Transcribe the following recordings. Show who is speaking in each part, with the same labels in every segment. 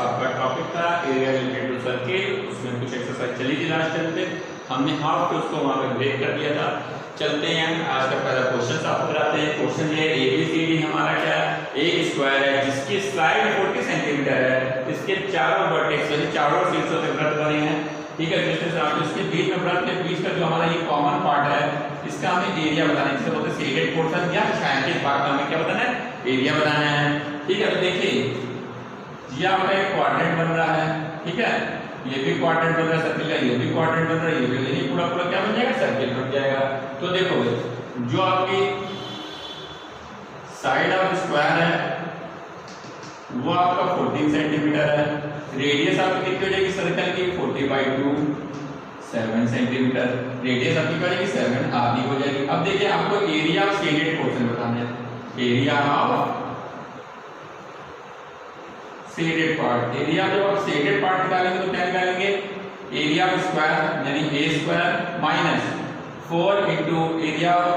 Speaker 1: आपका टॉपिक था area related to circle, उसमें कुछ एक्सरसाइज चली थी लास्ट टाइम पे, हमने हाफ के उसको वहां पे ब्रेक कर दिया था। चलते हैं आज का पहला क्वेश्चन आपको कराते हैं। क्वेश्चन ये एबीसीडी हमारा क्या है, एक स्क्वायर है जिसकी साइड 40 सेंटीमीटर है, इसके चारों वर्टेक्स यानी चारों शीर्षों से वृत्त बने हैं, ठीक है। इसके बीच में वृत्त के बीच का जो हमारा ये कॉमन पार्ट है, इसका हमें एरिया बताना है, जिसे बोलते हैं शेडेड पोर्शन या छायांकित भाग का हमें क्या बताना है, एरिया बनाना है, ठीक है। तो देखिए ये आपका एक क्वाड्रेंट बन रहा है, ठीक है, ये भी क्वाड्रेंट बन रहा है सर्किल का, ये भी क्वाड्रेंट बन रहा है, ये भी, ये पूरा पूरा क्या बन जाएगा, सर्किल बन जाएगा। तो देखो जो आपकी साइड ऑफ स्क्वायर है वो आपका 14 सेंटीमीटर है, रेडियस आपकी कितनी हो जाएगी सर्कल की 40/2 7 सेंटीमीटर, रेडियस आपकी क्या हो जाएगी 7 आधी हो जाएगी। अब देखिए आपको एरिया ऑफ शेडेड पोर्शन बताना है, area of shaded part. Area जब आप शेडेड पार्ट निकालेंगे तो क्या निकालेंगे, एरिया ऑफ स्क्वायर यानी a square minus 4 into area of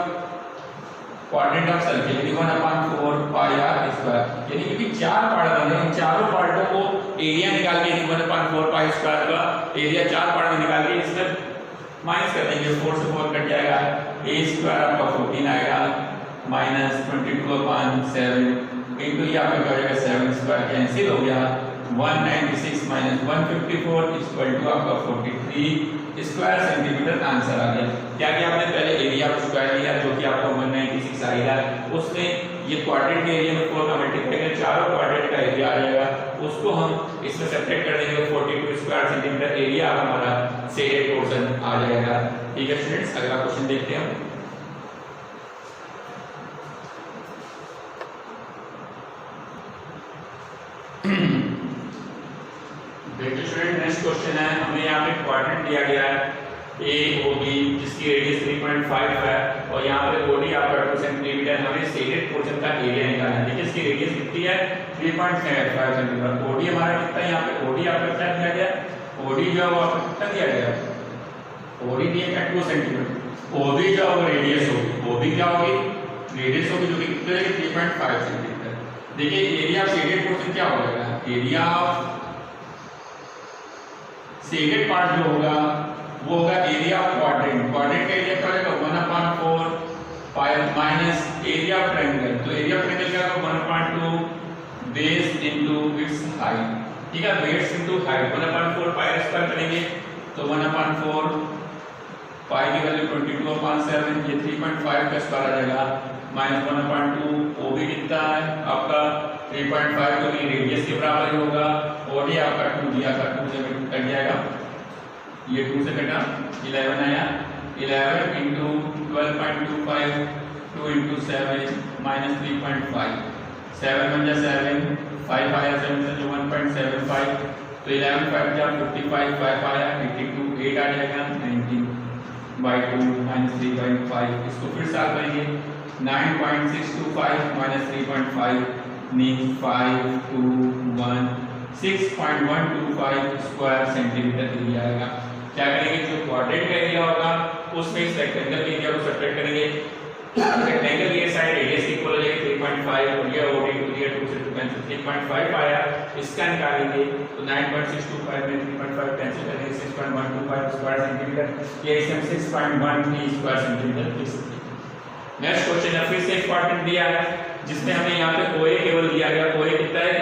Speaker 1: quadrant of circle यानी 1/4 पाई r स्क्वायर, यानी क्योंकि चार पार्ट बन रहे हैं, इन चारों पार्टों को एरिया निकाल के 1/4 पाई स्क्वायर का एरिया चार पार्ट में निकाल के इसमें माइनस कर देंगे, 4 से 4 कट जाएगा, a स्क्वायर आपका 14 आएगा माइनस 22/7 इनटू ये आपका क्या हो जाएगा 7 स्क्वायर कैंसिल हो गया, 196 माइनस 154 इक्वल टू आपका 43 स्क्वायर सेंटीमीटर आंसर आ गया। क्या किया आपने, पहले एरिया ऑफ स्क्वायर लिया जो कि आपको 196 आएगा, उसने ये क्वाड्रेंट के एरिया में 4 का मल्टीप्लाई करके चारों क्वाड्रेंट का एरिया आ जाएगा, उसको हम इसमें सेपरेट कर देंगे, 42 स्क्वायर सेंटीमीटर एरिया हमारा शेडेड पोर्शन आ जाएगा, ठीक है स्टूडेंट्स। अगला क्वेश्चन देखते हैं हम। देखिए स्टूडेंट नेक्स्ट क्वेश्चन है, हमें यहाँ पे क्वाड्रेंट दिया गया है ए ओ बी जिसकी रेडियस 3.5 है और यहाँ पे ओडी आपका 2 सेंटीमीटर, हमें शेडेड पोर्शन का एरिया निकालना है। देखिए इसकी रेडियस कितनी है 3.5 सेंटीमीटर, ओडी हमारा कितना है, यहाँ पे ओडी आपका क्या दिया गया, ओडी जो है वो आपको कितना दिया गया, ओडी दिया गया 2 सेंटीमीटर, ओबी जो है रेडियस होगी, ओबी क्या होगी, रेडियस होगी जो कि कितनी है 3.5 सेंटीमीटर। देखिए एरिया ऑफ शेडेड पोर्शन क्या हो जाएगा, एरिया ऑफ शेडेड पार्ट जो होगा वो होगा एरिया ऑफ क्वाड्रेंट, क्वाड्रेंट का एरिया क्या होगा 1/4 pi minus area of triangle, तो एरिया ऑफ ट्रायंगल क्या होगा 1/2 बेस इनटू इट्स हाइट, ठीक है, base into height 1/4 pi square करेंगे तो 1/4 पाई की वैल्यू 22/7, ये 3.5 का स्क्वायर आ जाएगा माइनस 1/2 ओबी कितना है आपका 3.5 तो ये रेडियस के बराबर ही होगा, ओडी आपका 2 दिया था 2 से कट जाएगा, ये 2 से कटा 11 आया, 11 इंटू 12.25 2 इंटू 7 माइनस 3.5 7 बन जाए 7 5 आया 7 से जो 1.75 तो 11 5 जा 55 5 आया 82 8 आ जाएगा 19/2 माइनस 3.5, इसको फिर साथ करेंगे 9.625 minus 3.5 means 521 6.125 square centimetre area आएगा। क्या करेंगे, जो क्वाड्रेंट का एरिया होगा उसमें इस रेक्टेंगल के एरिया को सेपरेट करेंगे, रेक्टेंगल की साइड रेडियस इक्वल हो जाएगी 3.5 और ये ओडी टू दिया 2 से 2 कैंसिल 3.5 आया, इसका निकालेंगे तो 9.625 में 3.5 कैंसिल करेंगे 6.125 स्क्वायर सेंटीमीटर, ये इसमें 6.13 स्क्वायर सेंटीमीटर लिख सकते हैं। नेक्स्ट क्वेश्चन है, फिर से एक क्वाड्रेंट दिया है जिसमें हमें यहाँ पे OA केवल दिया गया, OA कितना है,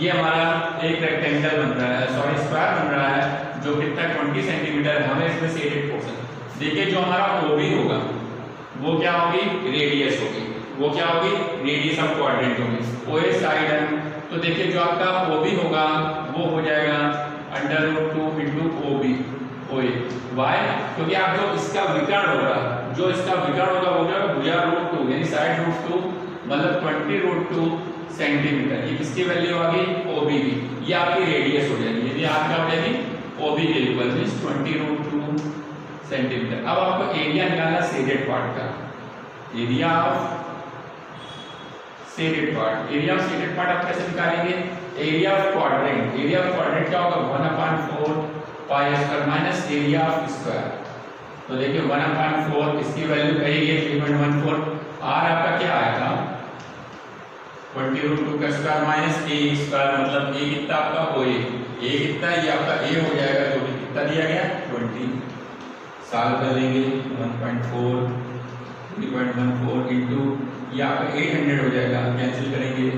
Speaker 1: ये हमारा एक रेक्टेंगल बन रहा है, सॉरी स्क्वायर बन रहा है जो कितना 20 सेंटीमीटर है, हमें इसमें शेडेड पोर्शन। देखिए जो हमारा OB होगा वो क्या होगी, रेडियस होगी, वो क्या होगी, रेडियस ऑफ क्वाड्रेंट होगी, OA साइड है, तो देखिए जो आपका OB होगा वो हो जाएगा √2 इंटू OB OA, वाई क्योंकि आप जो इसका विकर्ण होगा, जो इसका विकर्ण होगा वो क्या होगा भुजा √2 यानी साइड √2 मतलब 20√2 सेंटीमीटर, ये किसकी वैल्यू आ गई OB की, ये आपकी रेडियस हो जाएगी, यदि आपका हो जाएगी OB के इक्वल मींस 20√2 सेंटीमीटर। अब आपको एरिया निकालना शेडेड पार्ट का, area of shaded part, area of shaded part आप कैसे निकालेंगे, area of quadrant, area of quadrant क्या होगा 1/4 pi square minus area of square, तो देखिए 1/4 इसकी वैल्यू कही है 3.14, आर आपका क्या आया था 21 20√2 का स्क्वायर माइनस ए स्क्वायर, मतलब ए कितना आपका ओ ए कितना, ये आपका ए हो जाएगा जो कि कितना दिया गया 20। सॉल्व कर लेंगे 1.4 3.14 इंटू ये आपका 800 हो जाएगा, कैंसिल करेंगे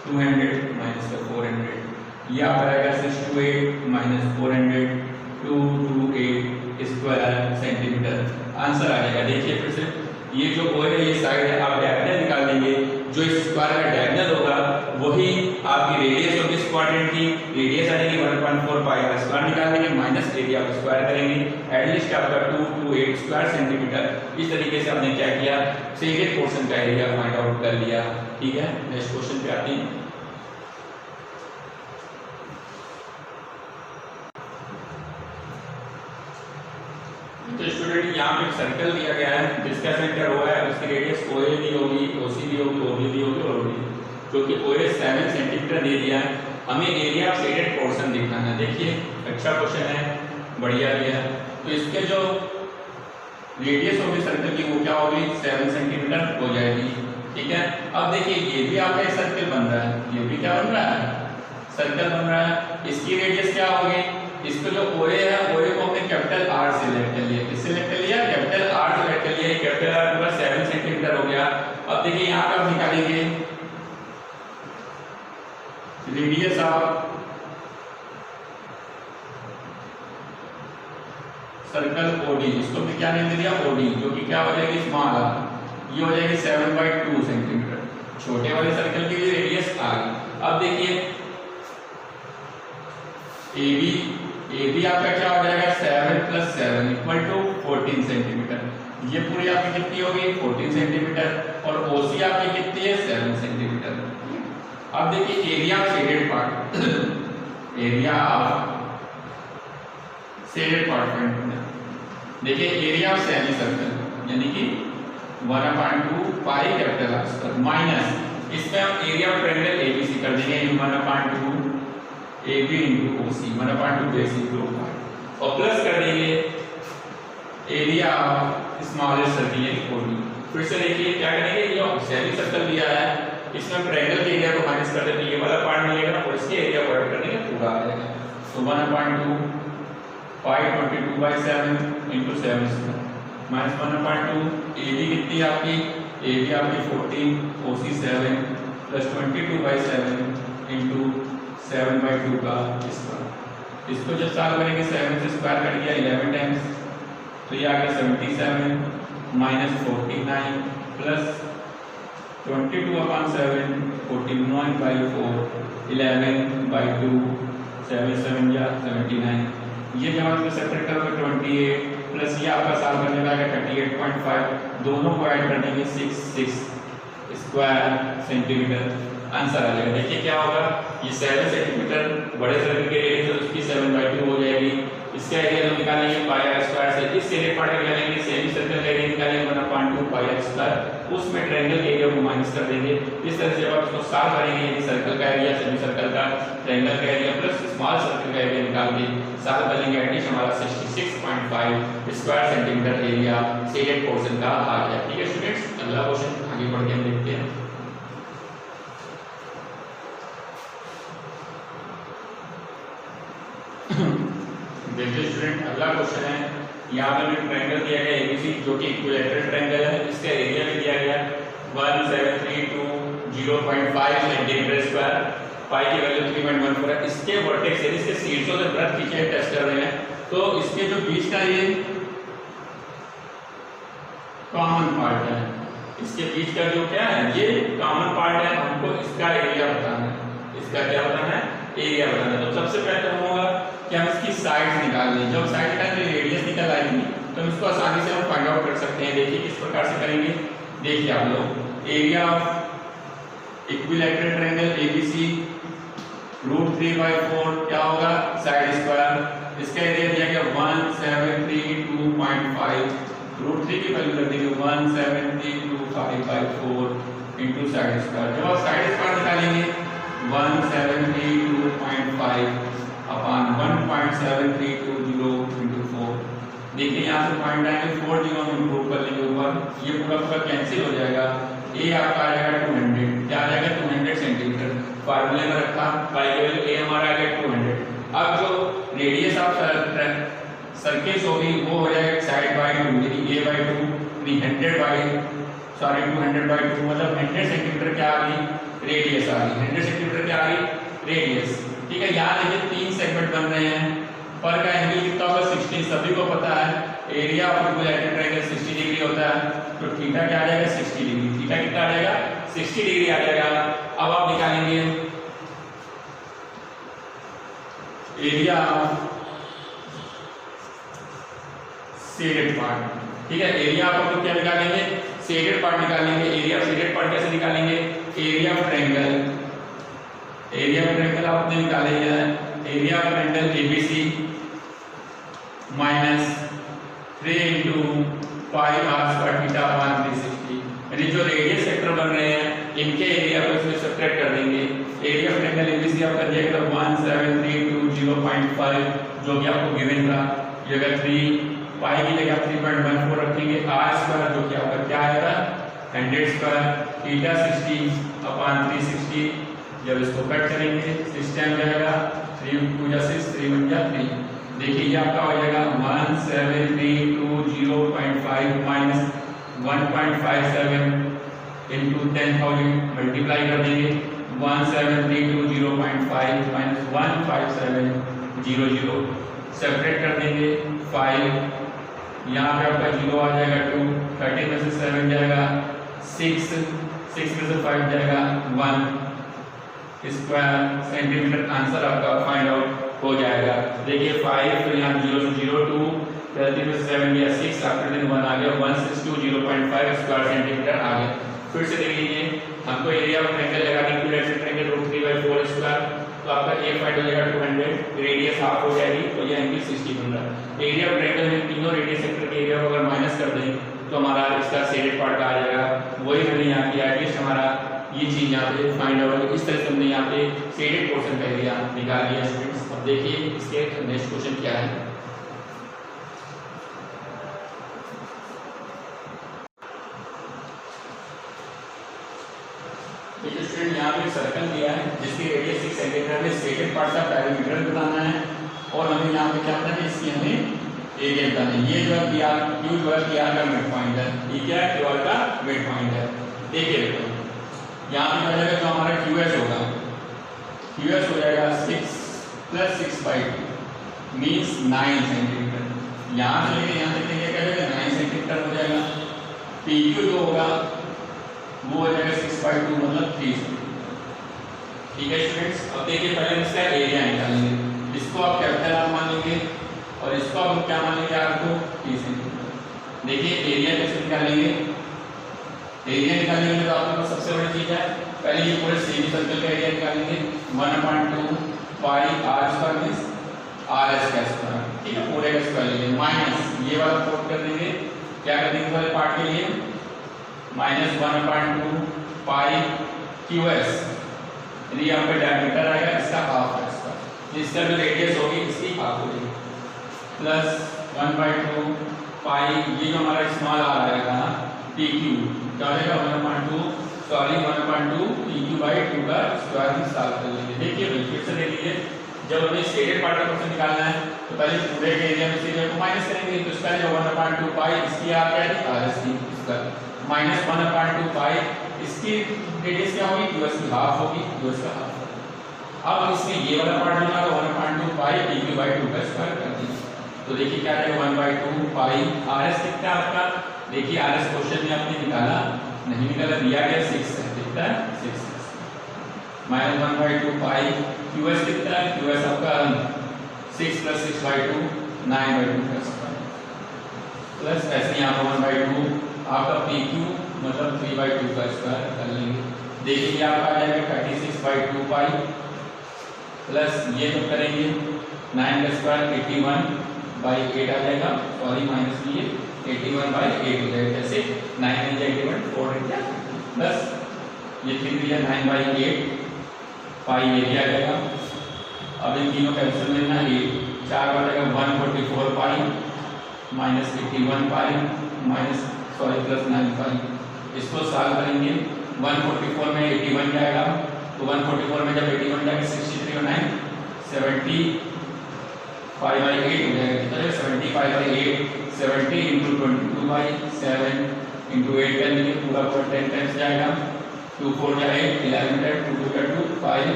Speaker 1: 200 माइनस का 400, ये आपका आएगा 628 माइनस 400 228 स्क्वायर सेंटीमीटर, आंसर आ जाएगा। देखिए फिर से ये जो ओ है ये साइड है, आप डायगोनल निकाल लेंगे, जो इस स्क्वायर का डायगोनल होगा वही आपकी रेडियस होगी इस क्वाड्रेंट की, रेडियस आ जाएगी 1.4 पाई का स्क्वायर निकाल लेंगे माइनस एरिया का स्क्वायर करेंगे, एटलीस्ट आपका 228 स्क्वायर सेंटीमीटर। इस तरीके से हमने क्या किया, सेकेंड पोर्शन का एरिया फाइंड आउट कर लिया। ठीक है, नेक्स्ट क्वेश्चन पे आते हैं। तो स्टूडेंट यहाँ पे सर्कल दिया गया है जिसका सेंटर ओ है, उसकी रेडियस ओ ए दी होगी, ओ सी दी होगी, ओ बी दी होगी और ओ डी, जो कि ओ ए 7 सेंटीमीटर दे दिया है। हमें एरिया ऑफ शेडेड पोर्शन दिखाना है। देखिए अच्छा क्वेश्चन है, बढ़िया दिया। तो इसके जो रेडियस होगी सर्कल की वो क्या होगी 7 सेंटीमीटर हो जाएगी। ठीक है, अब देखिए ये भी आपका सर्कल बन रहा है, ये भी क्या बन रहा है सर्कल बन रहा है। इसकी रेडियस क्या होगी, इसको जो ओ ए है ओ ए को हमने कैपिटल आर से सिलेक्ट कर लिया, किससे सिलेक्ट कर लिया कैपिटल आर सिलेक्ट कर लिया, कैपिटल आर पूरा 7 सेंटीमीटर हो गया। अब देखिए यहाँ पे आप निकालेंगे रेडियस ऑफ सर्कल ओडी, इसको भी क्या नाम दे दिया ओडी, जो कि क्या हो जाएगी स्मॉल आर, ये हो जाएगी 7/2 सेंटीमीटर। छोटे वाले सर्कल की भी रेडियस आ गई। अब देखिए AB आपका क्या हो जाएगा 7 + 7 = 14 सेंटीमीटर, ये पूरी आपकी कितनी होगी 14 सेंटीमीटर, और OC आपकी कितनी है 7 सेंटीमीटर। अब देखिए area of shaded part, area of shaded part देखिए एरिया ऑफ सेमी सर्कल यानी कि 1/2 pi capital R square minus इसमें हम एरिया ऑफ ट्रायंगल ABC कर देंगे 1/2 AB * OC 1/2 बेस इंटू और प्लस कर देंगे area of smallest circle OD। फिर से देखिए क्या करेंगे, ये सेमी सर्कल दिया है, इसमें ट्रायंगल के एरिया को माइनस कर देंगे, ये वाला पार्ट मिलेगा और इसके एरिया को ऐड कर देंगे, पूरा आ जाएगा। तो 1/2 पाई 22/7 * 7 माइनस 1/2 AB कितनी आपकी, AB आपकी 14 OC 7 प्लस 22/7 * 7/2 का स्क्वायर। इसको जब सॉल्व करेंगे 7 से स्क्वायर कर दिया 11 टाइम्स, तो ये आ गया 77 माइनस 49 प्लस 22/7 49/4 11/2 7 7 या 79, ये जब आप सेपरेट करोगे 28 प्लस ये आपका सॉल्व करने में आएगा 38.5, दोनों को ऐड कर देंगे 6 स्क्वायर सेंटीमीटर, आंसर आ जाएगा। देखिए क्या होगा, ये 7 सेंटीमीटर बड़े सर्कल के एरिया से उसकी 7/2 हो जाएगी, इसका एरिया हम निकालेंगे पाई आर स्क्वायर से, इस एरिया पार्ट निकालेंगे सेमी सर्कल का एरिया निकालेंगे 1/2 पाई आर स्क्वायर, उसमें ट्रायंगल के एरिया को माइनस कर देंगे। इस तरह से जब आप इसको सॉल्व करेंगे ये सर्कल का एरिया सेमी सर्कल का ट्रायंगल का एरिया प्लस स्मॉल सर्कल का एरिया निकाल के सॉल्व करेंगे, एटलीस्ट हमारा 66.5 square centimetre area shaded portion का आ गया। ठीक है स्टूडेंट्स, अगला क्वेश्चन आगे बढ़ के हम देखते हैं। देखिए स्टूडेंट अगला क्वेश्चन है, यहाँ पे हमें ट्रायंगल दिया गया ABC जो कि इक्विलैटरल ट्रायंगल है, इसका एरिया भी दिया गया 1732.05 सेंटीमीटर स्क्वायर, पाई की वैल्यू 3.14 है। इसके वर्टेक्स यानी इसके शीर्षों से वृत्त खींचे टेस्ट कर रहे हैं, तो इसके जो बीच का ये कॉमन पार्ट है, इसके बीच का जो क्या है ये कॉमन पार्ट है, हमको इसका एरिया बताना है, इसका क्या बताना है एरिया बताना है। तो सबसे पहले हम होगा कि हम इसकी साइड्स निकाल लें, जब साइड निकाल के रेडियस निकल आएगी तो हम इसको आसानी से हम फाइंड आउट कर सकते हैं। देखिए किस प्रकार से करेंगे, देखिए आप लोग area of equilateral triangle ABC √3/4 क्या होगा साइड स्क्वायर, इसका एरिया दिया गया 1732.5, √3 की वैल्यू कर देंगे 1732.5/4 * साइड स्क्वायर। जब आप साइड स्क्वायर निकालेंगे 1732.5 अपॉन 1.7320 * 4, देखिए यहाँ से पॉइंट आएंगे 4 जीरो हम इंप्रूव कर लेंगे ऊपर, ये पूरा पूरा कैंसिल हो जाएगा, ए आपका आ जाएगा 200, क्या आ जाएगा 200 फार्मूले में रखा, पाई की वैल्यू a हमारा आ गया 200। अब जो रेडियस ऑफ सर्किस होगी वो हो जाएगा साइड बाय 2, यानी a बाय 2 यानी 200 बाय 2 मतलब 100 सेंटीमीटर क्या आ गई रेडियस आ गई, 100 सेंटीमीटर क्या आ गई रेडियस। ठीक है, यहाँ देखिए 3 सेगमेंट बन रहे हैं, पर का एंगल कितना होगा 60, सभी को पता है area of equilateral triangle 60 degree होता है, तो थीटा क्या आ जाएगा 60 डिग्री, थीटा कितना आ जाएगा 60 डिग्री आ जाएगा। अब आप निकालेंगे एरिया शेडेड पार्ट। ठीक है, एरिया आप लोग क्या निकालेंगे शेडेड पार्ट निकालेंगे। एरिया शेडेड पार्ट कैसे निकालेंगे, area of triangle, area of triangle आपने निकाला है, area of triangle ABC minus 3 into pi r square theta upon 360, यानी जो रेडियस सेक्टर बन रहे हैं इनके एरिया को इसमें सब्ट्रैक्ट कर देंगे। एरिया ऑफ ट्रायंगल एबीसी आप कर दिया 17320.5 जो कि आपको गिवन था, ये अगर 3 पाई की जगह 3.14 रखेंगे, r स्क्वायर जो कि आपका क्या आएगा 100 स्क्वायर थीटा 60 अपॉन 360, जब इसको कट करेंगे 6 टाइम जाएगा 3 2 जा 6 3 1 जा 3, देखिए ये आपका हो जाएगा 17320.5 माइनस 1.57 into 10,000 मल्टीप्लाई कर देंगे 17320.5 माइनस 15700 सेपरेट कर देंगे 5, यहाँ पे आपका 0 आ जाएगा 2, 30 में से 7 जाएगा 6 में से 5 जाएगा 1 स्क्वायर सेंटीमीटर, आंसर आपका फाइंड आउट हो जाएगा। देखिए 5 फिर यहाँ 0 से 0 2 30 में से 7 गया 6 आफ्टर देन 1 आ गया 1620.5 स्क्वायर सेंटीमीटर आ गया। फिर से देख लीजिए हमको एरिया ऑफ ट्रायंगल लगाने की इक्विलैटरल ट्रायंगल √3/4 स्क्वायर, तो आपका ए फाइंड हो जाएगा 200, रेडियस हाफ हो जाएगी तो ये एंगल 60 बन रहा है। एरिया ऑफ ट्रायंगल में तीनों रेडियस सेक्टर के एरिया को अगर माइनस कर दें तो हमारा इसका शेडेड पार्ट का आ जाएगा, वही हमने यहाँ किया एटलीस्ट हमारा ये चीज यहाँ पे फाइंड आउट, इस तरह से हमने यहाँ पे शेडेड पोर्शन का एरिया निकाल लिया स्टूडेंट्स। अब देखिए इसके नेक्स्ट क्वेश्चन क्या है। देखिए स्टूडेंट यहाँ पे सर्कल दिया है जिसकी रेडियस 6 सेंटीमीटर है, शेडेड पार्ट का पैरामीटर बताना है और हमें यहाँ पे क्या बताना है इसकी हमें एरिया बताना है। ये जो है क्यू जो है PR का मिड पॉइंट है, ये क्या है QR का मिड पॉइंट है। देखिए देखो यहाँ पे हो जाएगा जो हमारा QS होगा, QS हो जाएगा 6 + 6/2 मीन्स 9 सेंटीमीटर, यहाँ से लेके यहाँ तक क्या जाएगा 9 सेंटीमीटर हो जाएगा। PQ जो होगा वो हो जाएगा 6/2 मतलब 3 सेंटीमीटर। ठीक है स्टूडेंट्स, अब देखिए पहले इसका एरिया निकालेंगे, इसको आप कैपिटल R मान लेंगे और इसको हम क्या मान लेंगे आपको 3 सेंटीमीटर। देखिए एरिया कैसे निकालेंगे, एरिया निकालने तो आपके पास सबसे बड़ी चीज है पहले ये पूरे सेमी सर्कल का एरिया निकालेंगे 1/2 पाई r स्क्वायर मींस rs का स्क्वायर, ठीक है पूरे का स्क्वायर लेंगे माइनस ये वाला पुट कर देंगे, क्या कर देंगे वाले पार्ट के लिए माइनस 1/2 पाई qs, यदि यहाँ पे डायमीटर आएगा इसका हाफ है इसका, इसका जो रेडियस होगी इसकी हाफ होगी, प्लस 1/2 पाई ये जो हमारा स्मॉल आ रहेगा pq क्या हो जाएगा 1/2 pq/2 का स्क्वायर में सॉल्व कर लेंगे। देखिए भाई फिर से देख लीजिए जब हमें शेडेड पार्ट का क्वेश्चन निकालना है तो पहले पूरे के एरिया में से जो को माइनस करेंगे, तो इसका जो 1/2 पाई इसकी आप क्या है rs की इसका माइनस 1/2 पाई इसकी रेडियस क्या होगी qs की हाफ होगी, qs का हाफ। अब इसमें ये वाला पार्ट लेना है 1/2 पाई pq/2 का स्क्वायर कर देंगे, तो देखिए क्या आएगा 1/2 पाई rs कितना आपका, देखिए rs क्वेश्चन में आपने निकाला नहीं निकाला, दिया गया 6 है, कितना है 6 माइनस 1/2 पाई qs कितना है, qs आपका 6 + 6/2 9/2 का स्क्वायर प्लस ऐसे यहाँ पर 1/2 आपका pq मतलब 3/2 का स्क्वायर कर लेंगे। देखिए ये आपका आ जाएगा 36/2 पाई प्लस ये जब करेंगे 9 का स्क्वायर 81/8 आ जाएगा, सॉरी माइनस लिए 81/8 हो जाएगा, जैसे 9 × 81 4 × प्लस ये 3 × 9/8 पाई एरिया आ जाएगा। अब इन तीनों कैंसिल लेना है, ये 4 आ जाएगा 144 pi minus 81 pi minus sorry plus 9 पाई, इसको सॉल्व करेंगे 144 में 81 जाएगा तो 144 में जब 81 जाएगा 63 और 9 75/8 हो जाएगा। कितना 75/8 70 × 22/7 × 8 कर लेंगे, पूरा 10 टाइम्स जाएगा। 2 4 जा 8 11 10 2 2 2 5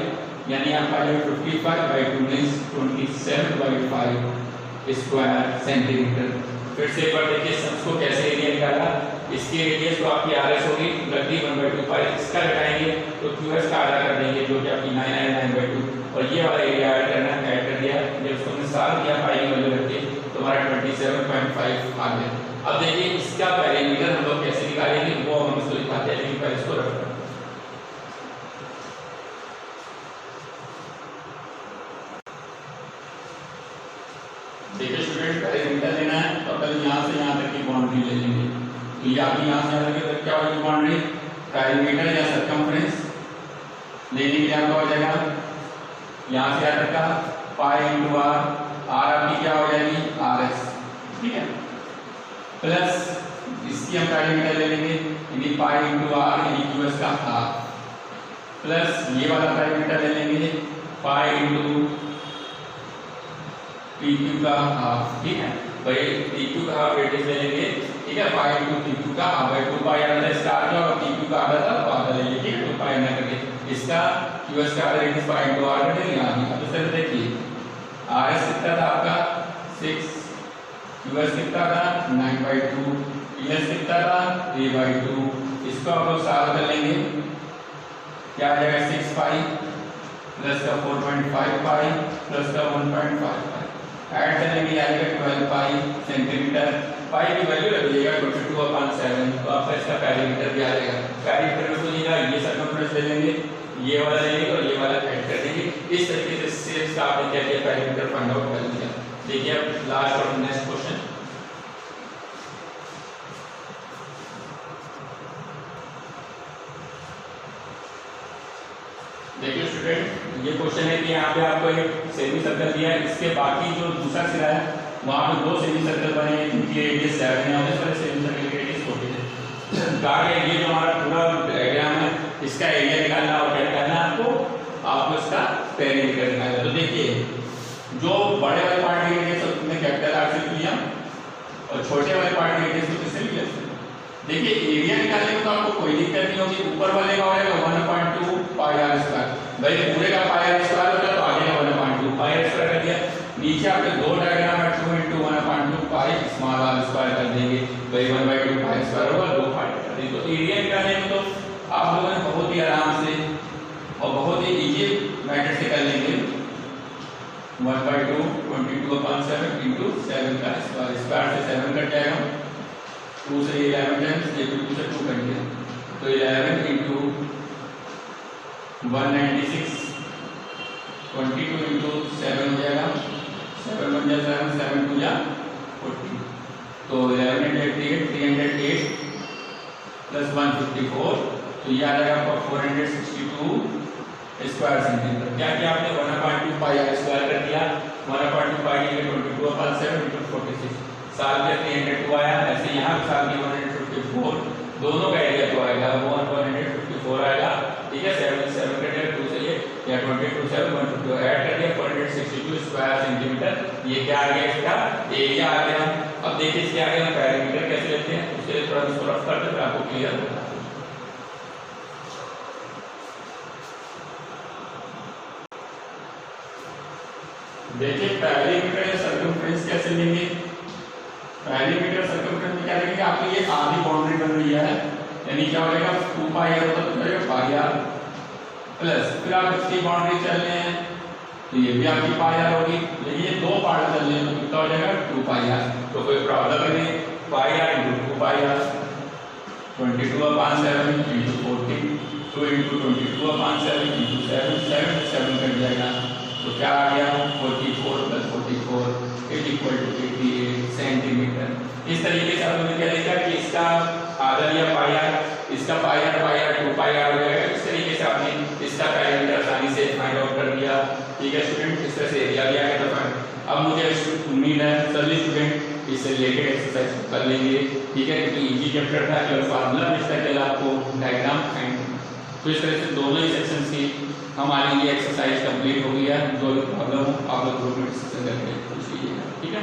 Speaker 1: यानी आपका जो 55/2 मींस 27/5 स्क्वायर सेंटीमीटर। फिर से एक बार देखिए सम्स को कैसे एरिया निकाला। इसकी रेडियस तो आपकी RS होगी लगती 1/2 पाई, इसका घटाएंगे तो QS का आधा कर देंगे जो कि आपकी 9/2 और ये वाला एरिया ऐड करना ऐड कर दिया। जब उसको हमने साल दिया पाई की वैल्यू रख के तो हमारा 27.5 आ गया। अब देखिए इसका पैरामीटर हम लोग कैसे निकालेंगे वो हम इसको दिखाते हैं, लेकिन पहले इसको रखते हैं। देखिए स्टूडेंट पैरामीटर लेना है तो पहले यहाँ से यहाँ तक की बाउंड्री ले लेंगे। तो ये आपकी यहाँ से यहाँ तक क्या होगी बाउंड्री, पैरामीटर या सरकमफ्रेंस लेने के लिए आपका हो जाएगा यहाँ से यहाँ तक का पाई इंटू आर आपकी क्या हो जाएगी RS, ठीक है, प्लस इसकी हम पैरामीटर ले लेंगे यानी पाई इंटू आर यानी QS का हाफ, प्लस ये वाला पैरामीटर ले लेंगे पाई इंटू PQ का हाफ, ठीक है भाई PQ का हाफ रेडियस ले लेंगे, ठीक है, पाई इंटू PQ का हाफ बाई 2 पाई आधा इसका आ गया और PQ का आधा था तो आधा ले लेंगे, ठीक है, 2 पाई ना करके इसका QS का आधा रेडियस पाई इंटू आर कर देंगे। यहाँ अब इस तरह देखिए RS कितना था आपका 6, QS कितना था 9/2, PS कितना था 3/2, इसको आप लोग सॉल्व कर लेंगे क्या आ जाएगा 6 पाई प्लस का 4.5 पाई प्लस का 1.5 पाई ऐड करेंगे आएगा 12 पाई सेंटीमीटर। पाई की वैल्यू रख लीजिएगा 22/7 तो आपका इसका पैरामीटर भी आ जाएगा। पैरामीटर में बोलिएगा ये सरकमफ्रेंस ले लेंगे, ये वाला ले लेंगे और ये वाला ऐड कर देंगे। इस तरीके से सेल्स का आपने क्या किया पैरामीटर फाइंड आउट कर लिया। देखिए अब लास्ट और नेक्स्ट क्वेश्चन देखिए स्टूडेंट, ये क्वेश्चन है कि यहाँ पे आपको एक सेमी सर्कल दिया है, इसके बाकी जो दूसरा सिरा है वहाँ पे 2 सेमी सर्कल बने हैं जिनकी रेडियस 7 है और इस वाले सेमी सर्कल की रेडियस 14 है। कहा गया ये जो हमारा पूरा डायग्राम है इसका एरिया निकालना और क्या निकालना है आपको इसका पैरामीटर निकालना है। तो देखिए जो बड़े वाले पार्ट की रेडियस उसमें कैपिटल R से लिया और छोटे वाले पार्ट की रेडियस को किससे लिया। देखिए एरिया निकालने में तो आपको कोई दिक्कत नहीं होगी, ऊपर वाले का होगा 1/2 पाई r स्क्वायर, भाई पूरे का पाई r स्क्वायर होता तो आगे का 1/2 पाई r स्क्वायर कर दिया। नीचे आपके दो डायग्राम है 2 × 1/2 पाई स्मॉल r स्क्वायर कर देंगे, भाई 1/2 पाई स्क्वायर होगा 2 पाई कर देंगे। तो एरिया निकालने में तो आप लोगों ने बहुत ही आराम से और बहुत ही इजी मेथड से कर लेंगे। 1/2 22/7 × 7 का स्क्वायर, स्क्वायर से 7 कट जाएगा, 2 से 11 टाइम्स ये 2 से 2 कट गया तो 11 × 196 22 × 7 हो जाएगा, 7 1 जा 7 7 2 जा 40 तो 1188 308 प्लस 154 तो ये आ जाएगा आपका 462 स्क्वायर सेंटीमीटर। क्या किया आपने 1/2 पाई r स्क्वायर कर दिया, 1/2 पाई के 22/7 × 46 साल के 302 आया। ऐसे यहाँ साल के 154 दोनों का एरिया तो आएगा 154 आएगा, ठीक है, 7 7 कटेगा 2 से ये या 22 7 152 ऐड कर दिया 462 स्क्वायर सेंटीमीटर। ये क्या आ गया इसका एरिया आ गया। अब देखिए इसके आगे हम पैरामीटर कैसे लेते हैं उसके लिए थोड़ा इसको रफ करते हैं आपको क्लियर होगा। देखिए पैरामीटर या सर्कमफ्रेंस कैसे लेंगे। पैरामीटर सर्कमफ्रेंस में क्या लेंगे, आपको ये आधी बाउंड्री बन रही है यानी क्या हो जाएगा 2 पाई r होता तो जाएगा पाई r प्लस फिर आप इसकी बाउंड्री चल रहे हैं तो ये भी आपकी पाई r होगी, लेकिन ये दो पार्ट चल रहे हैं तो कितना हो जाएगा 2 पाई r। तो कोई प्रॉब्लम नहीं, पाई r × 2 पाई r 22/7 × 40 2 × 22/7 × 7 7 7 कट जाएगा तो क्या आ गया 44 + 44 = 88 सेंटीमीटर। इस तरीके से आपने क्या देखा कि इसका आधा लिया पाई r, इसका पाई r 2 पाई r हो जाएगा। इस तरीके से आपने इसका पैरामीटर आसानी से फाइंड आउट कर दिया, ठीक है स्टूडेंट। इस तरह से एरिया भी आ गया था। अब मुझे उम्मीद है सभी स्टूडेंट इससे रिलेटेड एक्सरसाइज कर लेंगे, ठीक है, क्योंकि इजी चैप्टर था केवल फार्मूला पूछता है, केवल आपको डायग्राम फाइंड। तो इस तरह से दोनों ही सेक्शंस की हमारी ये एक्सरसाइज कंप्लीट हो गई है। जो भी प्रॉब्लम हो आप लोग ग्रुप में डिस्कशन करके पूछ लीजिएगा, ठीक है।